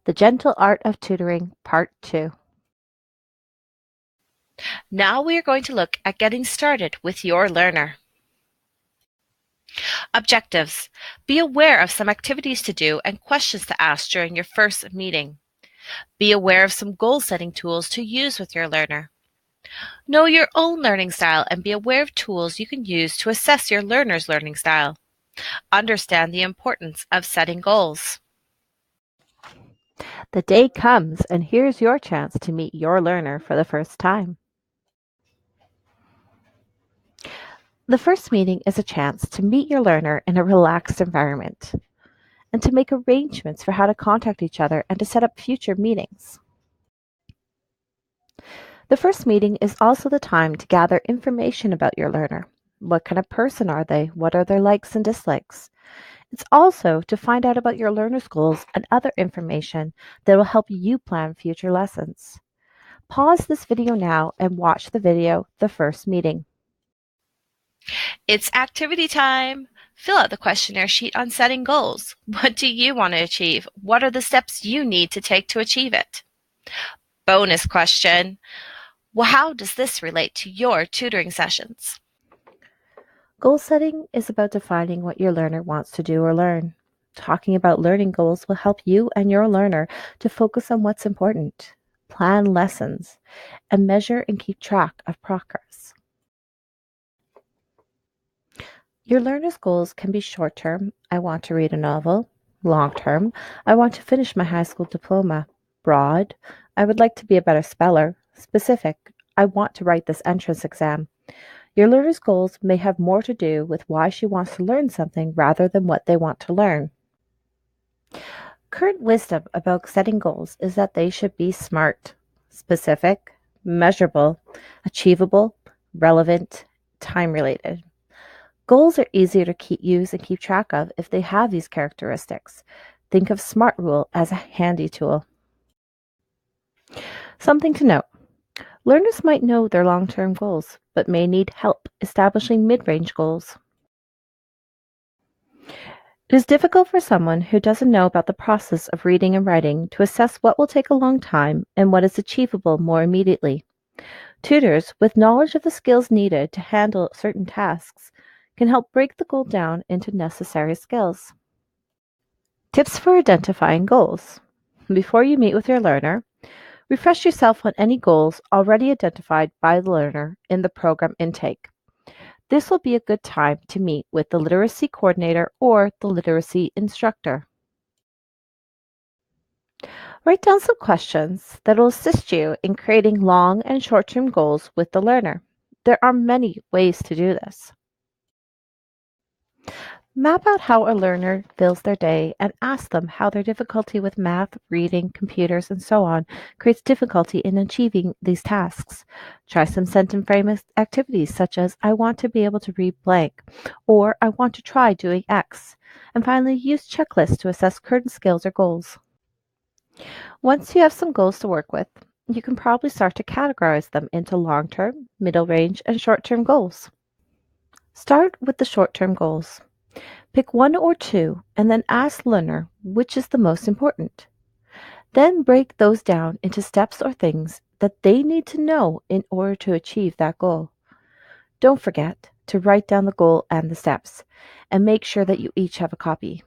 The Gentle Art of Tutoring, Part 2. Now we are going to look at getting started with your learner. Objectives. Be aware of some activities to do and questions to ask during your first meeting. Be aware of some goal-setting tools to use with your learner. Know your own learning style and be aware of tools you can use to assess your learner's learning style. Understand the importance of setting goals. The day comes, and here's your chance to meet your learner for the first time. The first meeting is a chance to meet your learner in a relaxed environment and to make arrangements for how to contact each other and to set up future meetings. The first meeting is also the time to gather information about your learner. What kind of person are they? What are their likes and dislikes? It's also to find out about your learner's goals and other information that will help you plan future lessons. Pause this video now and watch the video, The First Meeting. It's activity time! Fill out the questionnaire sheet on setting goals. What do you want to achieve? What are the steps you need to take to achieve it? Bonus question. Well, how does this relate to your tutoring sessions? Goal setting is about defining what your learner wants to do or learn. Talking about learning goals will help you and your learner to focus on what's important, plan lessons, and measure and keep track of progress. Your learner's goals can be short-term, I want to read a novel; long-term, I want to finish my high school diploma; broad, I would like to be a better speller; specific, I want to write this entrance exam. Your learner's goals may have more to do with why she wants to learn something rather than what they want to learn. Current wisdom about setting goals is that they should be SMART: specific, measurable, achievable, relevant, time-related. Goals are easier to use and keep track of if they have these characteristics. Think of SMART rule as a handy tool. Something to note. Learners might know their long-term goals, but may need help establishing mid-range goals. It is difficult for someone who doesn't know about the process of reading and writing to assess what will take a long time and what is achievable more immediately. Tutors with knowledge of the skills needed to handle certain tasks can help break the goal down into necessary skills. Tips for identifying goals. Before you meet with your learner, refresh yourself on any goals already identified by the learner in the program intake. This will be a good time to meet with the literacy coordinator or the literacy instructor. Write down some questions that will assist you in creating long and short-term goals with the learner. There are many ways to do this. Map out how a learner fills their day and ask them how their difficulty with math, reading, computers, and so on creates difficulty in achieving these tasks. Try some sentence frame activities such as, I want to be able to read blank, or I want to try doing X. And finally, use checklists to assess current skills or goals. Once you have some goals to work with, you can probably start to categorize them into long-term, middle range, and short-term goals. Start with the short-term goals. Pick one or two and then ask the learner which is the most important. Then break those down into steps or things that they need to know in order to achieve that goal. Don't forget to write down the goal and the steps, and make sure that you each have a copy.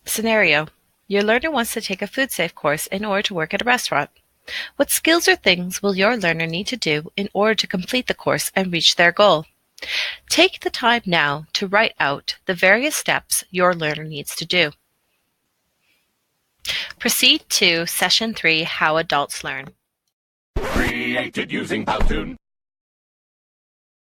Scenario. Your learner wants to take a food safe course in order to work at a restaurant. What skills or things will your learner need to do in order to complete the course and reach their goal? Take the time now to write out the various steps your learner needs to do. Proceed to Session 3, How Adults Learn. Created using Powtoon.